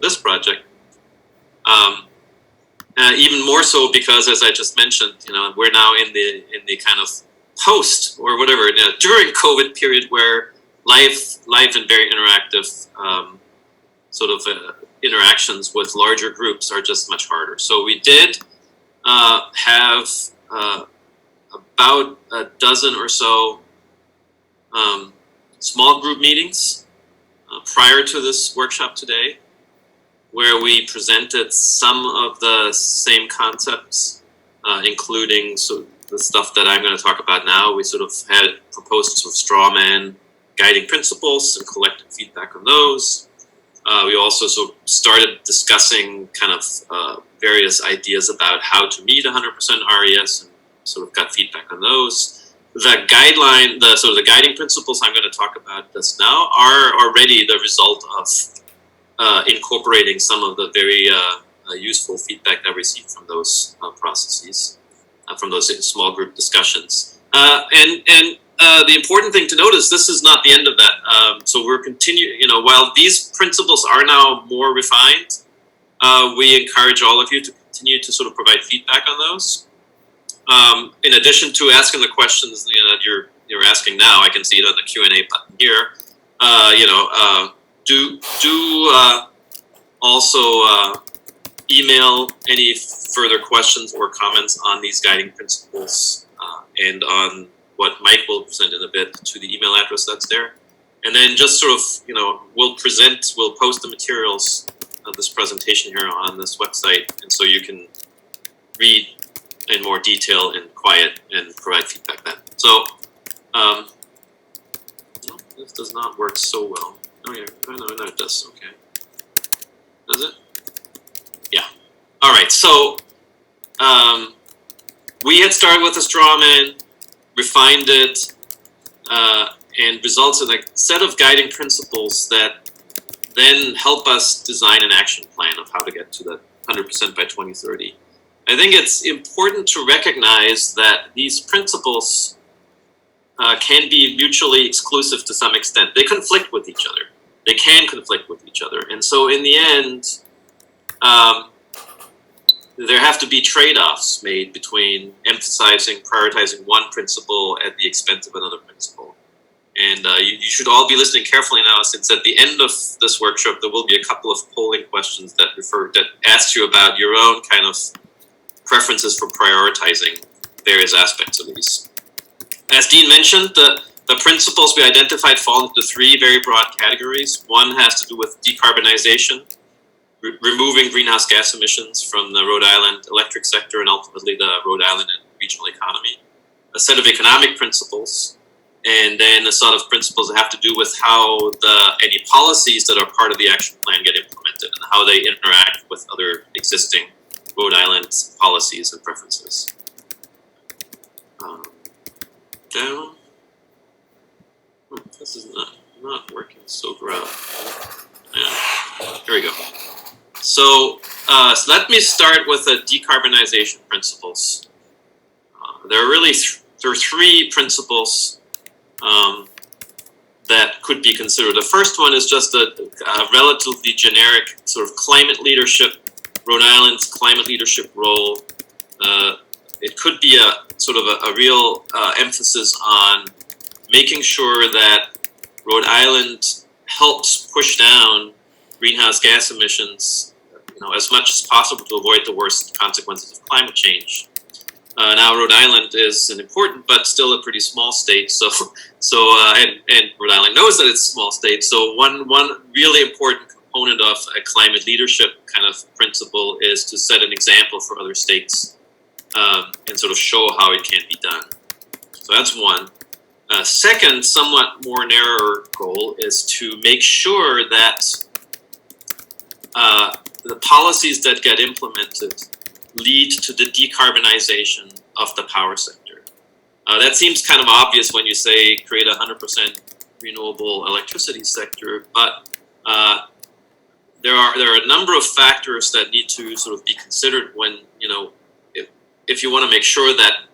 this project. Even more so because, as I just mentioned, we're now in the kind of post or whatever during COVID period where live and very interactive interactions with larger groups are just much harder. So we did have about a dozen or so small group meetings prior to this workshop today, where we presented some of the same concepts, including the stuff that I'm going to talk about now. We sort of had proposed sort of straw man guiding principles and collected feedback on those. We also sort of started discussing kind of various ideas about how to meet 100% RES and sort of got feedback on those. The guideline, the guiding principles I'm going to talk about just now are already the result of incorporating some of the very useful feedback that I received from those processes, from those small group discussions. The important thing to note is this is not the end of that. So we're continuing, while these principles are now more refined, we encourage all of you to continue to sort of provide feedback on those. In addition to asking the questions that you're asking now, I can see it on the Q&A button here. Do also email any further questions or comments on these guiding principles and on what Mike will present in a bit to the email address that's there. And then just sort of, we'll post the materials of this presentation here on this website, and so you can read in more detail and quiet and provide feedback then. So, no, this does not work so well. Oh yeah, no, it does, okay. Does it? Yeah. All right, so we had started with a straw man, refined it, and results in a set of guiding principles that then help us design an action plan of how to get to the 100% by 2030. I think it's important to recognize that these principles can be mutually exclusive to some extent. They conflict with each other. They can conflict with each other. And so in the end, there have to be trade-offs made between emphasizing, prioritizing one principle at the expense of another principle. And you should all be listening carefully now, since at the end of this workshop, there will be a couple of polling questions that ask you about your own kind of preferences for prioritizing various aspects of these. As Dean mentioned, the principles we identified fall into three very broad categories. One has to do with decarbonization, removing greenhouse gas emissions from the Rhode Island electric sector and ultimately the Rhode Island and regional economy. A set of economic principles, and then a set of principles that have to do with how any policies that are part of the action plan get implemented and how they interact with other existing Rhode Island policies and preferences. Down. This is not working so well. Yeah. Here we go. So let me start with the decarbonization principles. There are three principles that could be considered. The first one is just a relatively generic sort of climate leadership, Rhode Island's climate leadership role. It could be a sort of a real emphasis on making sure that Rhode Island helps push down greenhouse gas emissions, as much as possible to avoid the worst consequences of climate change. Now, Rhode Island is an important but still a pretty small state, and Rhode Island knows that it's a small state. So one really important component of a climate leadership kind of principle is to set an example for other states and sort of show how it can be done. So that's one. Second, somewhat more narrower goal is to make sure that the policies that get implemented lead to the decarbonization of the power sector. That seems kind of obvious when you say create a 100% renewable electricity sector, but there are a number of factors that need to sort of be considered when, if you want to make sure that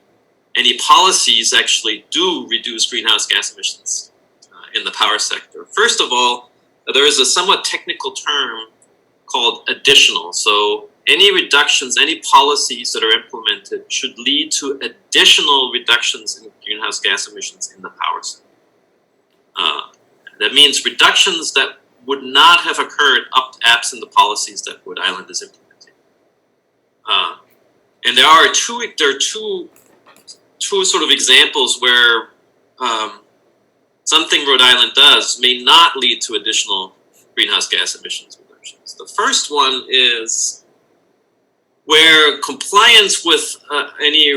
any policies actually do reduce greenhouse gas emissions in the power sector. First of all, there is a somewhat technical term called additional. So any reductions, any policies that are implemented should lead to additional reductions in greenhouse gas emissions in the power sector. That means reductions that would not have occurred absent the policies that Rhode Island is implementing. And there are two sort of examples where something Rhode Island does may not lead to additional greenhouse gas emissions reductions. The first one is where compliance with any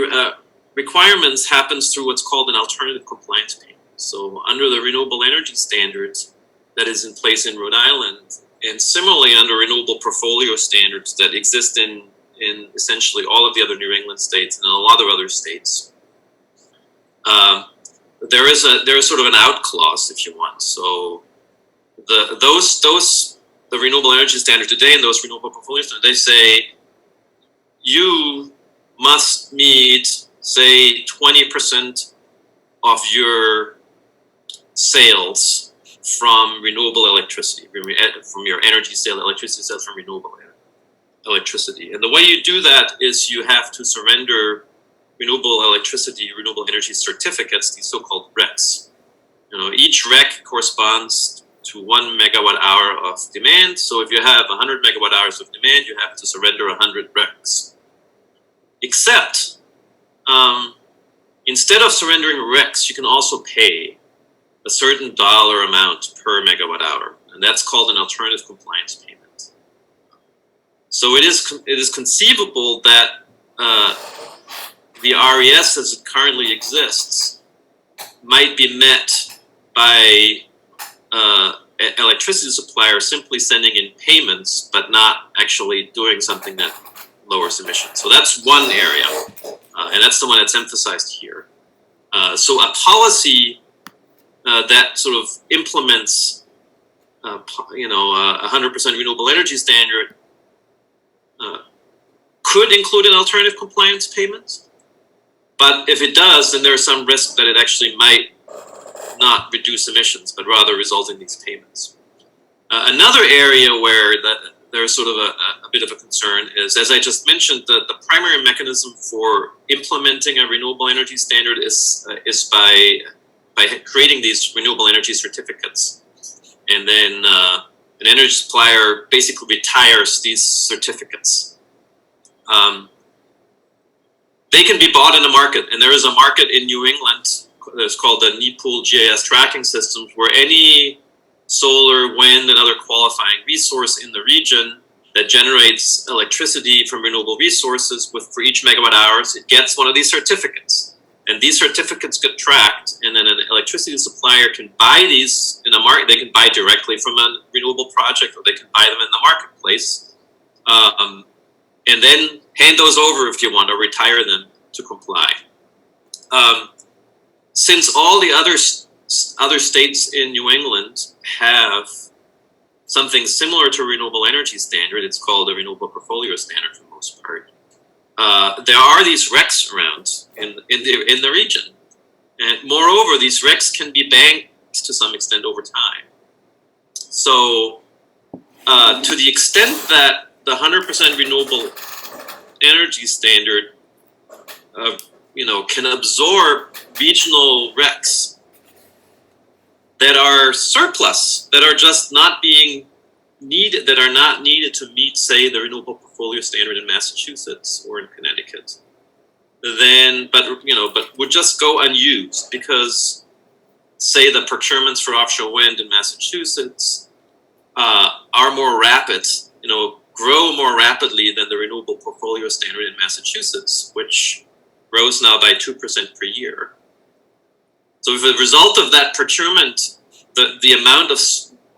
requirements happens through what's called an alternative compliance payment. So under the renewable energy standards that is in place in Rhode Island, and similarly under renewable portfolio standards that exist in essentially all of the other New England states and in a lot of other states, there is sort of an out clause, if you want. So the renewable energy standard today and those renewable portfolio standards, they say you must meet, say, 20% of your sales from renewable electricity, from your energy sale, electricity sales from renewable electricity. And the way you do that is you have to surrender renewable electricity, renewable energy certificates, these so-called RECs. Each REC corresponds to 1 megawatt hour of demand. So if you have 100 megawatt hours of demand, you have to surrender 100 RECs. Except, instead of surrendering RECs, you can also pay a certain dollar amount per megawatt hour, and that's called an alternative compliance payment. So it is conceivable that the RES as it currently exists might be met by electricity supplier simply sending in payments, but not actually doing something that lowers emissions. So that's one area, and that's the one that's emphasized here. So a policy that sort of implements, 100% renewable energy standard could include an alternative compliance payment. But if it does, then there's some risk that it actually might not reduce emissions, but rather result in these payments. Another area where there's sort of a bit of a concern is, as I just mentioned, the primary mechanism for implementing a renewable energy standard is by creating these renewable energy certificates. And then an energy supplier basically retires these certificates. They can be bought in the market, and there is a market in New England that's called the NEPOOL GIS tracking systems, where any solar, wind, and other qualifying resource in the region that generates electricity from renewable resources, for each megawatt hours, it gets one of these certificates. And these certificates get tracked, and then an electricity supplier can buy these in the market. They can buy directly from a renewable project, or they can buy them in the marketplace, and then hand those over if you want, or retire them to comply. Since all the other states in New England have something similar to a renewable energy standard, it's called a renewable portfolio standard for the most part. There are these RECs around in the region, and moreover, these RECs can be banked to some extent over time. So, to the extent that the 100% renewable energy standard, can absorb regional RECs that are surplus, that are just not being needed, that are not needed to meet, say, the renewable portfolio standard in Massachusetts or in Connecticut, then, but would just go unused because, say, the procurements for offshore wind in Massachusetts are more rapid, grow more rapidly than the renewable portfolio standard in Massachusetts, which grows now by 2% per year. So if a result of that procurement, the amount of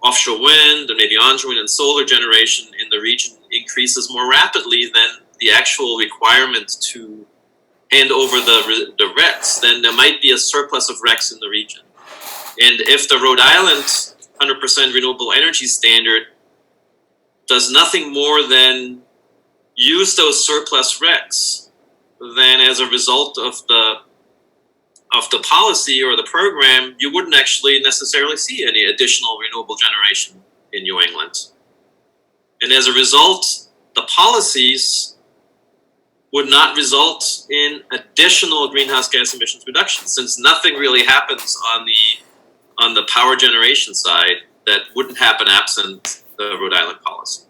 offshore wind and maybe onshore wind and solar generation in the region increases more rapidly than the actual requirement to hand over the RECs, then there might be a surplus of RECs in the region. And if the Rhode Island 100% renewable energy standard does nothing more than use those surplus RECs, then as a result of the policy or the program, you wouldn't actually necessarily see any additional renewable generation in New England. And as a result, the policies would not result in additional greenhouse gas emissions reductions, since nothing really happens on the power generation side that wouldn't happen absent the Rhode Island policy.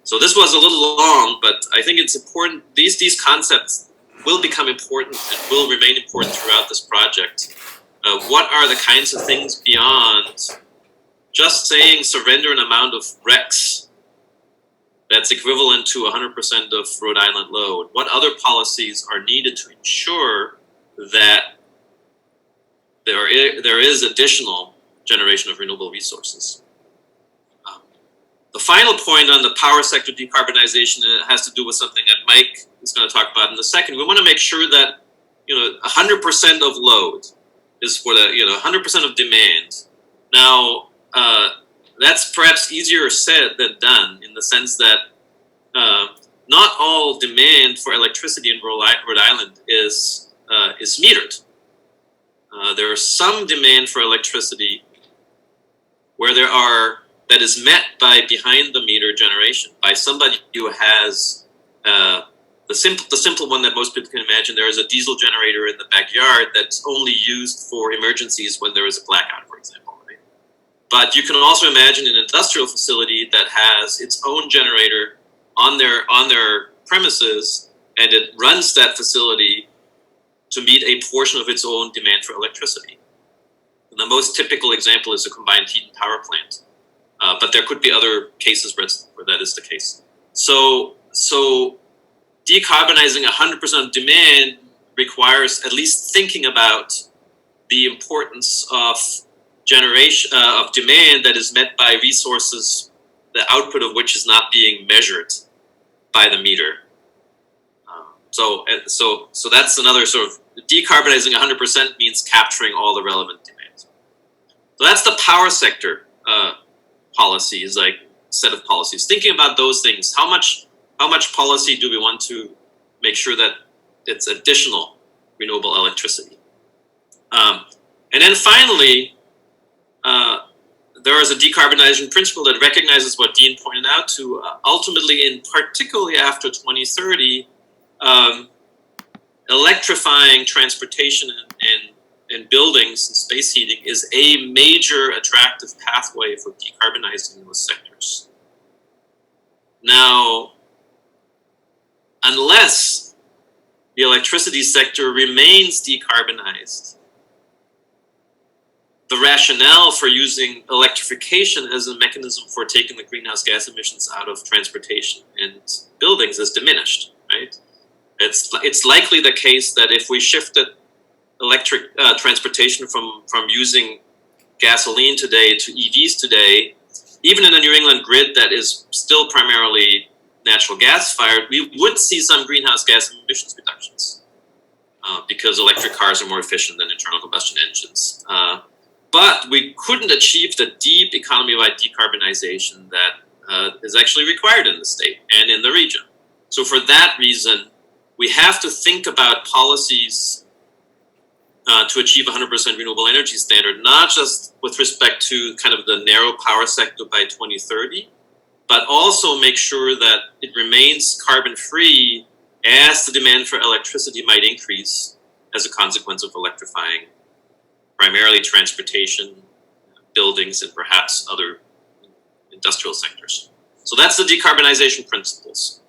So this was a little long, but I think it's important. These concepts will become important and will remain important throughout this project. What are the kinds of things beyond just saying surrender an amount of RECs that's equivalent to 100% of Rhode Island load? What other policies are needed to ensure that there is additional generation of renewable resources? The final point on the power sector decarbonization has to do with something that Mike is going to talk about in a second. We want to make sure that 100% of load is for the 100% of demand. Now that's perhaps easier said than done, in the sense that not all demand for electricity in Rhode Island is metered. There is some demand for electricity where that is met by behind the meter generation, by somebody who has the simple one that most people can imagine. There is a diesel generator in the backyard that's only used for emergencies when there is a blackout, for example. Right? But you can also imagine an industrial facility that has its own generator on their premises, and it runs that facility to meet a portion of its own demand for electricity. And the most typical example is a combined heat and power plant. But there could be other cases where that is the case. So decarbonizing 100% of demand requires at least thinking about the importance of generation of demand that is met by resources, the output of which is not being measured by the meter. So that's another sort of decarbonizing 100% means capturing all the relevant demand. So that's the power sector policies, like set of policies. Thinking about those things, how much policy do we want to make sure that it's additional renewable electricity? And then finally, there is a decarbonization principle that recognizes what Dean pointed out to. Ultimately, and particularly after 2030, electrifying transportation and buildings and space heating is a major attractive pathway for decarbonizing those sectors. Now, unless the electricity sector remains decarbonized, the rationale for using electrification as a mechanism for taking the greenhouse gas emissions out of transportation and buildings is diminished, right? It's likely the case that if we shifted electric transportation from using gasoline today to EVs today, even in a New England grid that is still primarily natural gas fired, we would see some greenhouse gas emissions reductions because electric cars are more efficient than internal combustion engines. But we couldn't achieve the deep economy-wide decarbonization that is actually required in the state and in the region. So for that reason, we have to think about policies to achieve 100% renewable energy standard, not just with respect to kind of the narrow power sector by 2030, but also make sure that it remains carbon-free as the demand for electricity might increase as a consequence of electrifying primarily transportation, buildings, and perhaps other industrial sectors. So that's the decarbonization principles.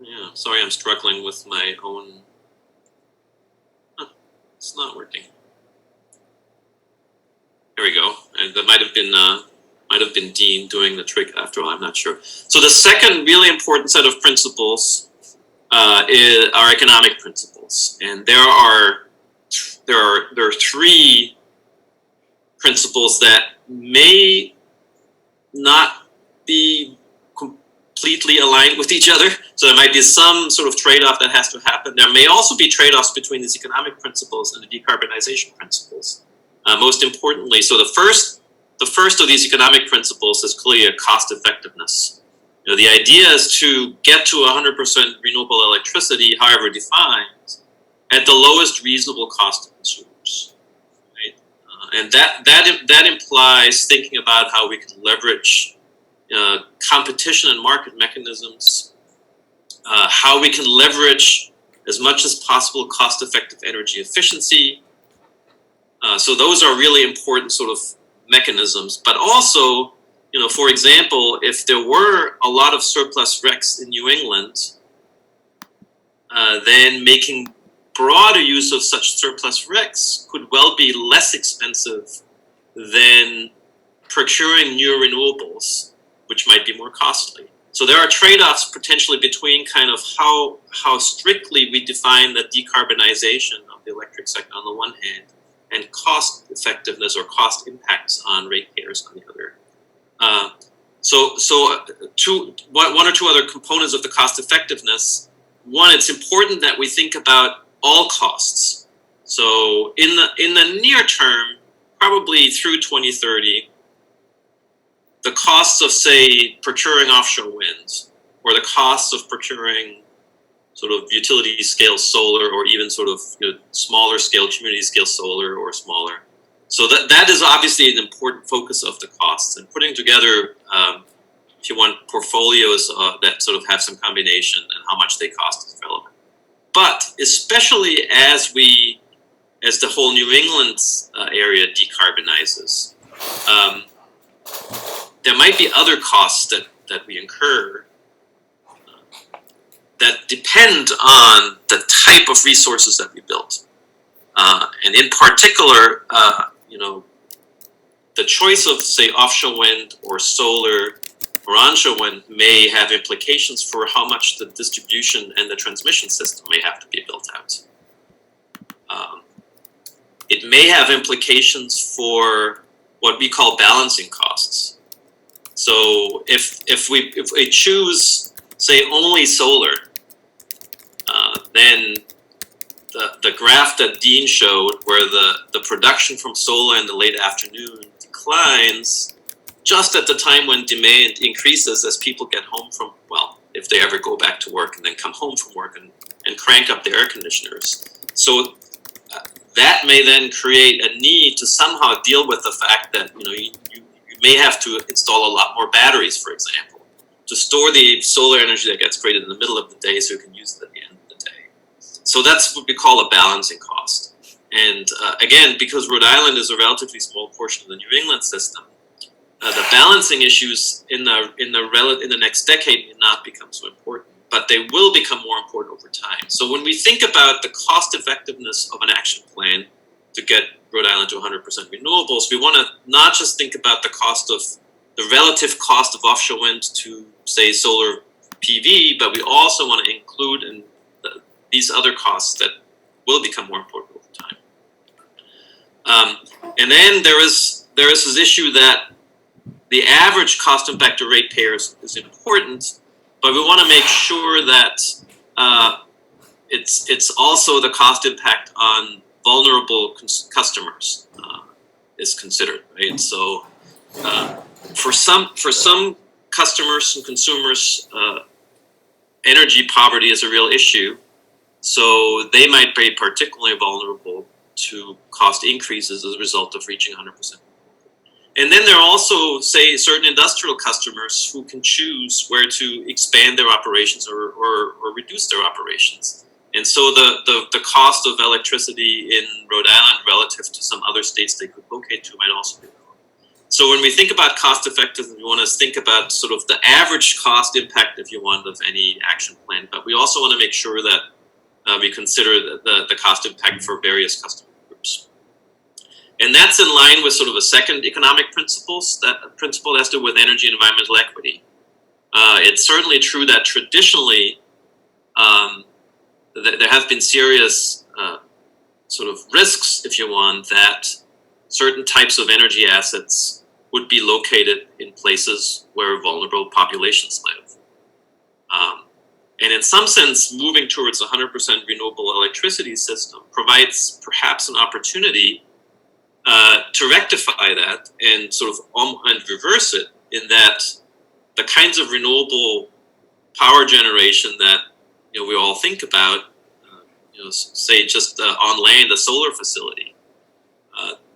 Yeah, sorry, I'm struggling with my own. It's not working. There we go. And that might have been Dean doing the trick after all. I'm not sure. So the second really important set of principles are economic principles, and there are three principles that may not be completely aligned with each other. So there might be some sort of trade-off that has to happen. There may also be trade-offs between these economic principles and the decarbonization principles. Most importantly, so the first of these economic principles is clearly a cost effectiveness. The idea is to get to 100% renewable electricity, however defined, at the lowest reasonable cost to consumers. Right? And that implies thinking about how we can leverage competition and market mechanisms, how we can leverage as much as possible cost-effective energy efficiency. So those are really important sort of mechanisms. But also, for example, if there were a lot of surplus RECs in New England, then making broader use of such surplus RECs could well be less expensive than procuring new renewables, which might be more costly. So there are trade-offs potentially between kind of how strictly we define the decarbonization of the electric sector on the one hand, and cost effectiveness or cost impacts on ratepayers on the other. One or two other components of the cost effectiveness. One, it's important that we think about all costs. So in the near term, probably through 2030, the costs of, say, procuring offshore wind, or the costs of procuring sort of utility scale solar, or even sort of smaller scale, community scale solar or smaller. So that is obviously an important focus of the costs, and putting together, if you want, portfolios that sort of have some combination and how much they cost is relevant. But especially as the whole New England area decarbonizes, there might be other costs that we incur that depend on the type of resources that we built. And in particular, the choice of, say, offshore wind or solar or onshore wind may have implications for how much the distribution and the transmission system may have to be built out. It may have implications for what we call balancing costs. So if we choose, say, only solar, then the graph that Dean showed, where the production from solar in the late afternoon declines just at the time when demand increases as people get home from, well, if they ever go back to work and then come home from work and crank up the air conditioners. So that may then create a need to somehow deal with the fact that you may have to install a lot more batteries, for example, to store the solar energy that gets created in the middle of the day so you can use it at the end of the day. So that's what we call a balancing cost. And again, because Rhode Island is a relatively small portion of the New England system, the balancing issues in the next decade may not become so important, but they will become more important over time. So when we think about the cost effectiveness of an action plan to get Rhode Island to 100% renewables, we want to not just think about the relative cost of offshore wind to, say, solar PV, but we also want to include in these other costs that will become more important over time. And then there is this issue that the average cost impact to ratepayers is important, but we want to make sure that it's also the cost impact on vulnerable customers is considered, right? So for some customers and consumers, energy poverty is a real issue. So they might be particularly vulnerable to cost increases as a result of reaching 100%. And then there are also, say, certain industrial customers who can choose where to expand their operations or reduce their operations. And so the cost of electricity in Rhode Island relative to some other states they could locate to might also be lower. So when we think about cost effectiveness, we want to think about sort of the average cost impact, if you want, of any action plan. But we also want to make sure that we consider the cost impact for various customer groups. And that's in line with sort of a second economic principle that has to do with energy and environmental equity. It's certainly true that traditionally there have been serious sort of risks, if you want, that certain types of energy assets would be located in places where vulnerable populations live. And in some sense, moving towards a 100% renewable electricity system provides perhaps an opportunity to rectify that and sort of and reverse it, in that the kinds of renewable power generation that we all think about, say just on land, a solar facility,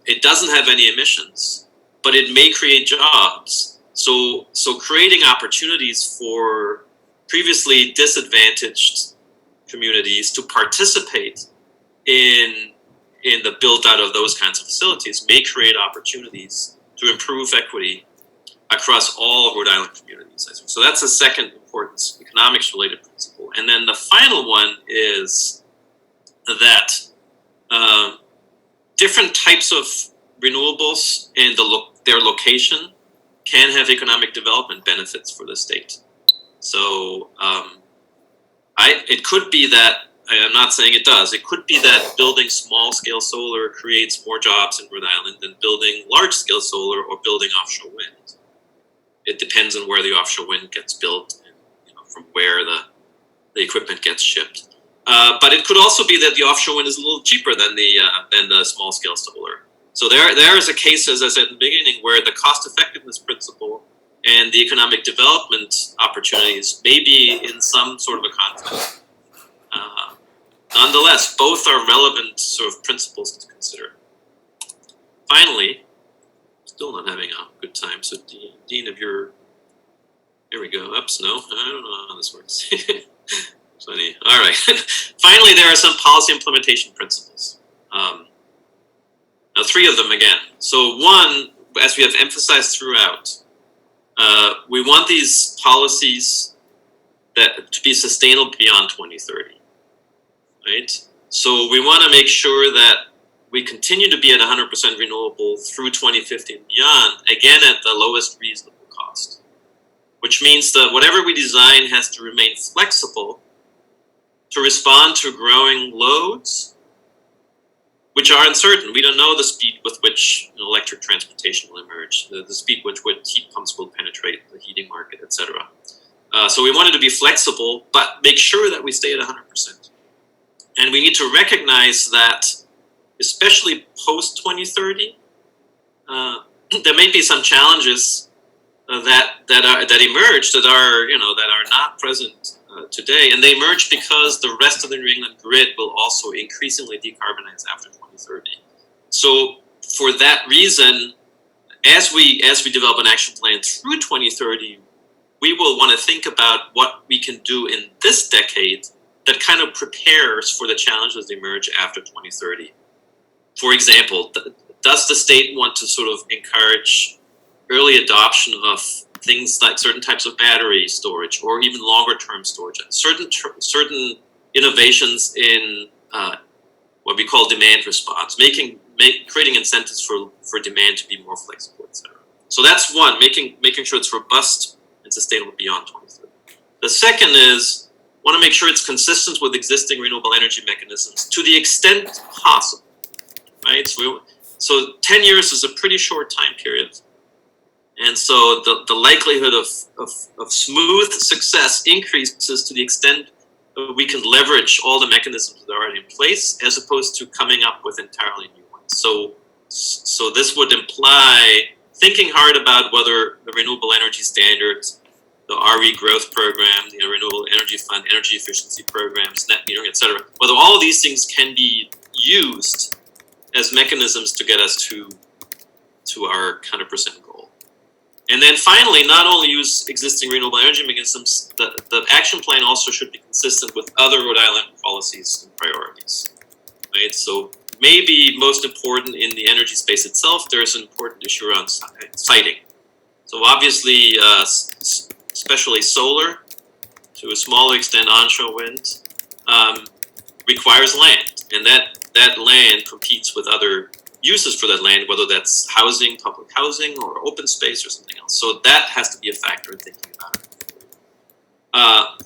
it doesn't have any emissions, but it may create jobs. So creating opportunities for previously disadvantaged communities to participate in the build out of those kinds of facilities may create opportunities to improve equity across all Rhode Island communities. So that's a second important economics related principle. And then the final one is that different types of renewables and their location can have economic development benefits for the state. So it could be that, I'm not saying it does, it could be that building small-scale solar creates more jobs in Rhode Island than building large-scale solar or building offshore wind. It depends on where the offshore wind gets built and from where the equipment gets shipped. But it could also be that the offshore wind is a little cheaper than the small-scale solar. So there is a case, as I said in the beginning, where the cost-effectiveness principle and the economic development opportunities may be in some sort of a conflict. Nonetheless, both are relevant sort of principles to consider. Finally, still not having a good time. So Dean, if you're, here we go. Oops, no, I don't know how this works. Funny. All right. Finally, there are some policy implementation principles. Now, three of them again. So one, as we have emphasized throughout, we want these policies to be sustainable beyond 2030, right? So we want to make sure that we continue to be at 100% renewable through 2050 and beyond, again at the lowest reasonable cost, which means that whatever we design has to remain flexible to respond to growing loads, which are uncertain. We don't know the speed with which electric transportation will emerge, the speed with which heat pumps will penetrate the heating market, etc. So we wanted to be flexible, but make sure that we stay at 100%. And we need to recognize that, especially post-2030, there may be some challenges that emerge that are not present today, and they emerge because the rest of the New England grid will also increasingly decarbonize after 2030. So for that reason, as we develop an action plan through 2030, we will want to think about what we can do in this decade that kind of prepares for the challenges that emerge after 2030. For example, does the state want to sort of encourage early adoption of things like certain types of battery storage or even longer term storage, certain innovations in what we call demand response, creating incentives for demand to be more flexible, etc. So that's one, making sure it's robust and sustainable beyond 2030. The second is want to make sure it's consistent with existing renewable energy mechanisms to the extent possible, right? So 10 years is a pretty short time period. And so the likelihood of smooth success increases to the extent we can leverage all the mechanisms that are already in place as opposed to coming up with entirely new ones. So this would imply thinking hard about whether the renewable energy standards, the RE growth program, the renewable energy fund, energy efficiency programs, net metering, etc., whether all of these things can be used as mechanisms to get us to our 100% goal. And then finally, not only use existing renewable energy mechanisms, the action plan also should be consistent with other Rhode Island policies and priorities, right? So maybe most important in the energy space itself, there's an important issue around siting. So obviously, especially solar, to a smaller extent onshore wind, requires land. And that land competes with other uses for that land, whether that's housing, public housing, or open space or something else. So that has to be a factor in thinking about it. I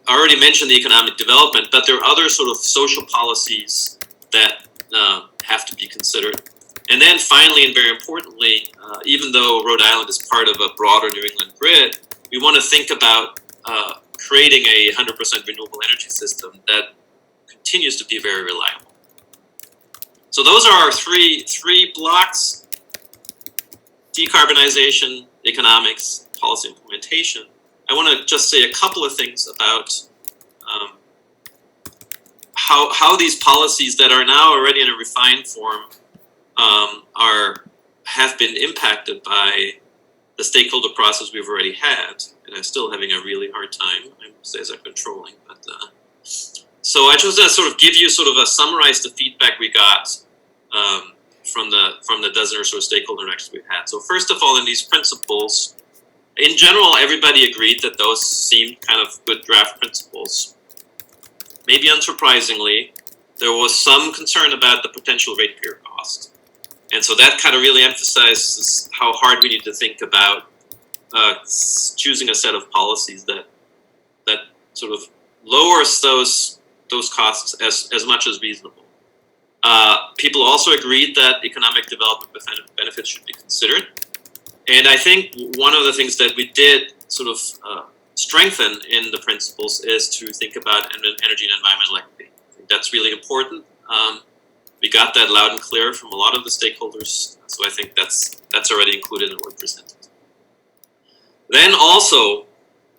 already mentioned the economic development, but there are other sort of social policies that have to be considered. And then finally, and very importantly, even though Rhode Island is part of a broader New England grid, we want to think about creating a 100% renewable energy system that continues to be very reliable. So those are our three blocks: decarbonization, economics, policy implementation. I want to just say a couple of things about how these policies that are now already in a refined form have been impacted by the stakeholder process we've already had, and I'm still having a really hard time. As I'm controlling, but so I just sort of give you sort of summarize the feedback we got from the dozen or so stakeholder interactions we've had. So first of all, in these principles, in general, everybody agreed that those seemed kind of good draft principles. Maybe unsurprisingly, there was some concern about the potential ratepayer cost. And so that kind of really emphasizes how hard we need to think about choosing a set of policies that sort of lowers those costs as much as reasonable. People also agreed that economic development benefits should be considered. And I think one of the things that we did sort of strengthen in the principles is to think about energy and environmental equity. I think that's really important. We got that loud and clear from a lot of the stakeholders, so I think that's already included in what we presented. Then also,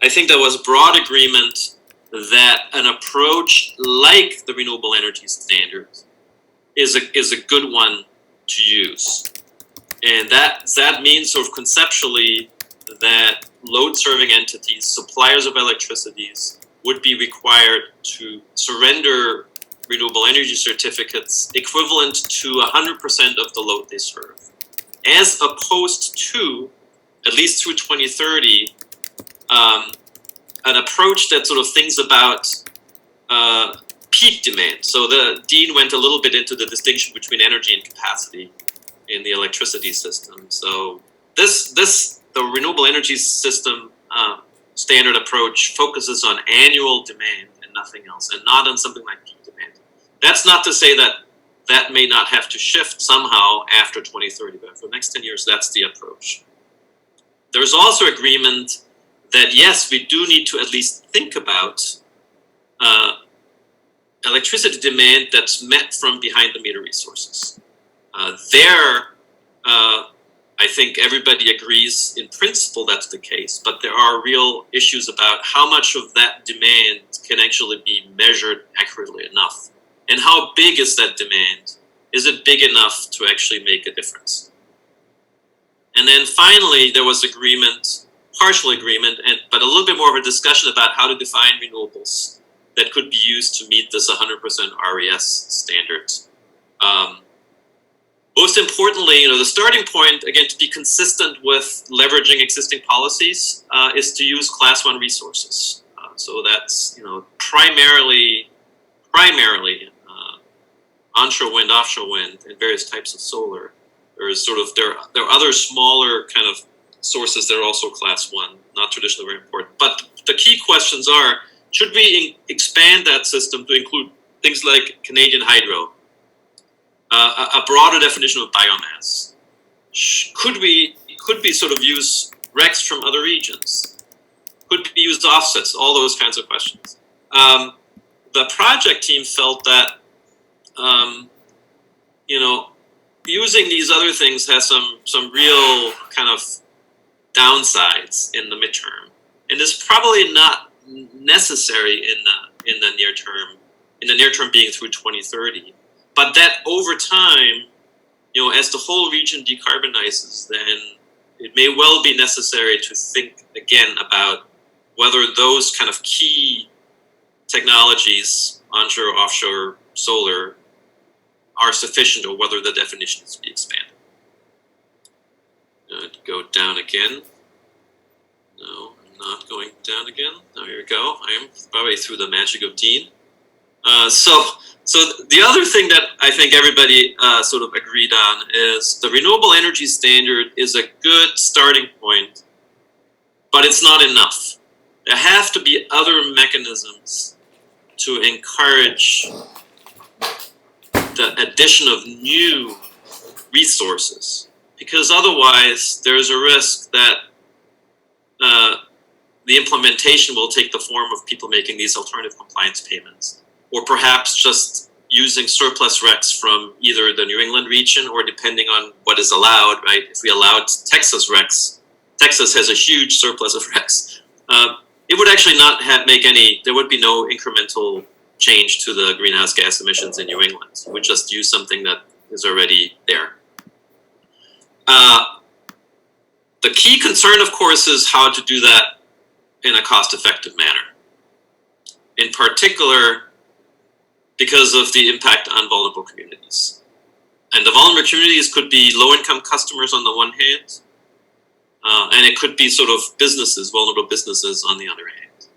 I think there was broad agreement that an approach like the renewable energy standard is a good one to use. And that means sort of conceptually that load-serving entities, suppliers of electricities, would be required to surrender renewable energy certificates equivalent to 100% of the load they serve, as opposed to, at least through 2030, an approach that sort of thinks about peak demand. So the Dean went a little bit into the distinction between energy and capacity in the electricity system. So the renewable energy system standard approach focuses on annual demand and nothing else, and not on something like peak demand. That's not to say that may not have to shift somehow after 2030, but for the next 10 years, that's the approach. There's also agreement that yes, we do need to at least think about electricity demand that's met from behind the meter resources. I think everybody agrees in principle that's the case, but there are real issues about how much of that demand can actually be measured accurately enough. And how big is that demand? Is it big enough to actually make a difference? And then finally, there was agreement, partial agreement, but a little bit more of a discussion about how to define renewables that could be used to meet this 100% RES standard. Most importantly, the starting point, again, to be consistent with leveraging existing policies is to use Class 1 resources. So that's, primarily onshore wind, offshore wind, and various types of solar. There are other smaller kind of sources that are also Class 1, not traditionally very important. But the key questions are, should we expand that system to include things like Canadian hydro, a broader definition of biomass? Could we sort of use RECs from other regions? Could we use offsets? All those kinds of questions. The project team felt that, using these other things has some real kind of downsides in the midterm, and is probably not necessary in the near term. In the near term, being through 2030. But that over time, as the whole region decarbonizes, then it may well be necessary to think again about whether those kind of key technologies, onshore, offshore, solar, are sufficient, or whether the definition needs to be expanded. Go down again. No, I'm not going down again. Oh, here we go. I am probably through the magic of Dean. So the other thing that I think everybody sort of agreed on is the renewable energy standard is a good starting point, but it's not enough. There have to be other mechanisms to encourage the addition of new resources, because otherwise there's a risk that the implementation will take the form of people making these alternative compliance payments, or perhaps just using surplus RECs from either the New England region, or depending on what is allowed, right? If we allowed Texas RECs, Texas has a huge surplus of RECs. It would actually not there would be no incremental change to the greenhouse gas emissions in New England. We would just use something that is already there. The key concern, of course, is how to do that in a cost-effective manner. In particular, because of the impact on vulnerable communities. And the vulnerable communities could be low-income customers on the one hand, and it could be sort of businesses, vulnerable businesses on the other hand.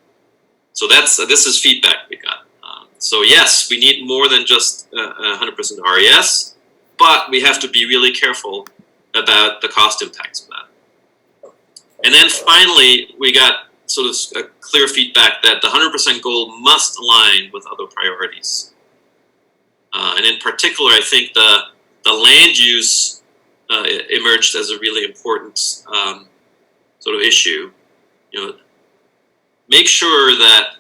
So this is feedback we got. So yes, we need more than just 100% RES, but we have to be really careful about the cost impacts of that. And then finally, we got sort of a clear feedback that the 100% goal must align with other priorities. And in particular, I think the land use emerged as a really important sort of issue. Make sure that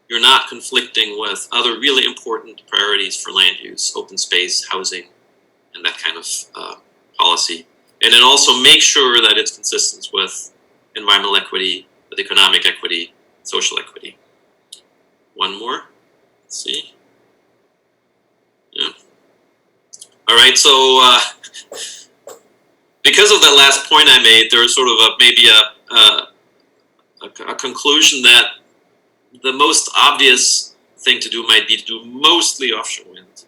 you're not conflicting with other really important priorities for land use, open space, housing, and that kind of policy. And then also make sure that it's consistent with environmental equity, with economic equity, social equity. One more. Let's see. Yeah. All right. So because of that last point I made, there's sort of maybe a conclusion that the most obvious thing to do might be to do mostly offshore wind,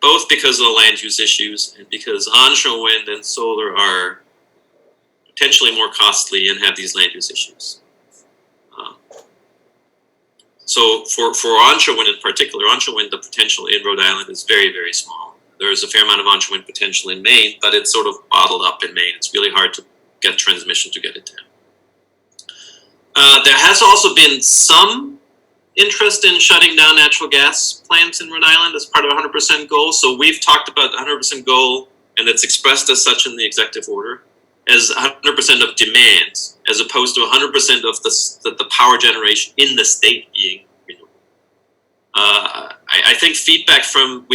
both because of the land use issues and because onshore wind and solar are potentially more costly and have these land use issues. So for onshore wind in particular, onshore wind, the potential in Rhode Island is very, very small. There's a fair amount of onshore wind potential in Maine, but it's sort of bottled up in Maine. It's really hard to get transmission to get it down. There has also been some interest in shutting down natural gas plants in Rhode Island as part of a 100% goal. So we've talked about the 100% goal, and it's expressed as such in the executive order, as 100% of demand, as opposed to 100% of the power generation in the state being renewable. I think feedback was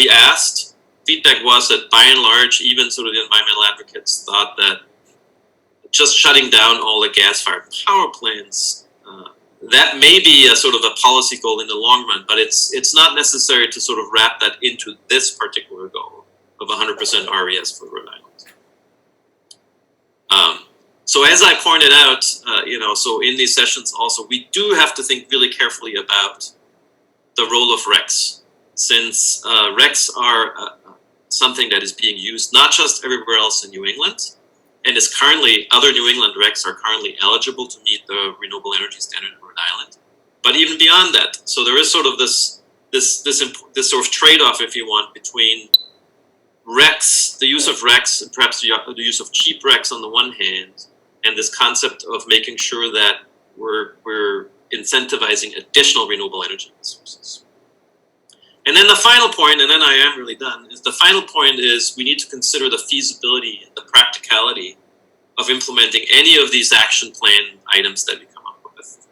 that by and large, even sort of the environmental advocates thought that just shutting down all the gas-fired power plants, that may be a sort of a policy goal in the long run, but it's not necessary to sort of wrap that into this particular goal of 100% RES for Rhode Island. So as I pointed out, so in these sessions also, we do have to think really carefully about the role of RECs, since RECs are something that is being used not just everywhere else in New England, and is currently, other New England RECs are currently eligible to meet the renewable energy standard in Rhode Island, but even beyond that. So there is sort of this sort of trade-off, if you want, between RECs, the use of RECs, and perhaps the use of cheap RECs on the one hand, and this concept of making sure that we're incentivizing additional renewable energy sources. And then the final point, and then I am really done, is the final point is we need to consider the feasibility and the practicality of implementing any of these action plan items that we come up with.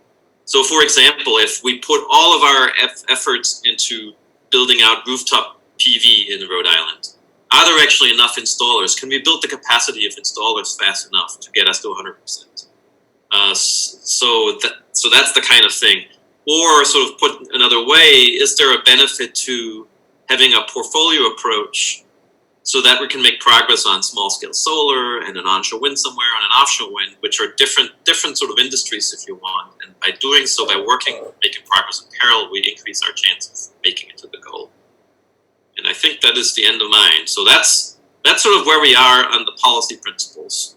So for example, if we put all of our efforts into building out rooftop PV in Rhode Island, are there actually enough installers? Can we build the capacity of installers fast enough to get us to 100%? So that's the kind of thing. Or sort of put another way, is there a benefit to having a portfolio approach so that we can make progress on small-scale solar and an onshore wind somewhere and an offshore wind, which are different sort of industries if you want. And by doing so, by making progress in parallel, we increase our chances of making it to the goal. And I think that is the end of mine. So that's sort of where we are on the policy principles.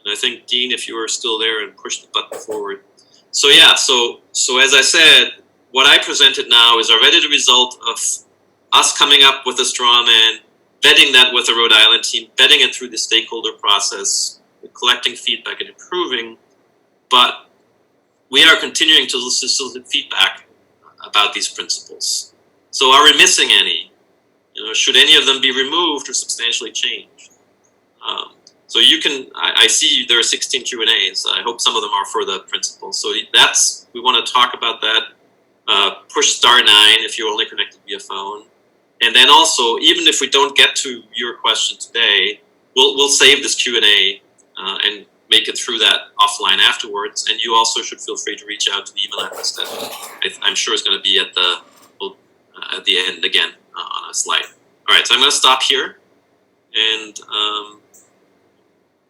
And I think, Dean, if you are still there and push the button forward. So yeah, so as I said, what I presented now is already the result of us coming up with a straw man, vetting that with the Rhode Island team, vetting it through the stakeholder process, collecting feedback and improving. But we are continuing to solicit feedback about these principles. So are we missing any? Should any of them be removed or substantially changed? So you can, I see there are 16 Q&As. I hope some of them are for the principles. So we want to talk about that. Push *9 if you're only connected via phone. And then also, even if we don't get to your question today, we'll save this Q&A and make it through that offline afterwards. And you also should feel free to reach out to the email address that I'm sure is going to be at the end again on a slide. All right, so I'm going to stop here. And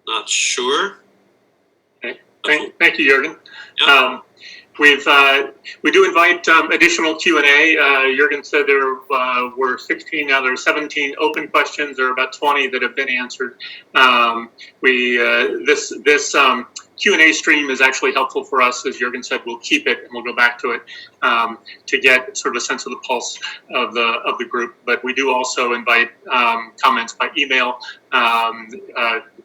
Not sure. Okay. Thank you, Jürgen. Yeah. We do invite additional Q&A. Jürgen said there were 16, now there are 17 open questions. There are about 20 that have been answered. This Q&A stream is actually helpful for us. As Jürgen said, we'll keep it and we'll go back to it to get sort of a sense of the pulse of the group. But we do also invite comments by email.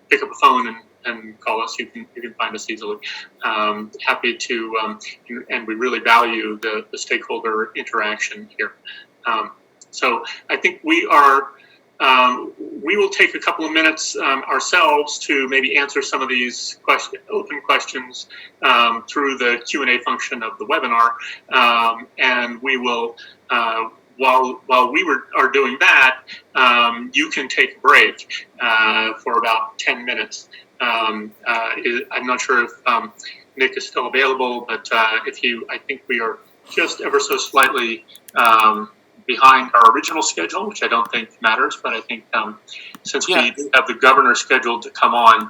Pick up a phone and call us. You can find us easily. Happy to, and we really value the stakeholder interaction here. So I think we will take a couple of minutes ourselves to maybe answer some of these open questions through the Q&A function of the webinar, and we will. While we are doing that, you can take a break for about 10 minutes. I'm not sure if Nick is still available, but I think we are just ever so slightly behind our original schedule, which I don't think matters, but I think since we do have the governor scheduled to come on,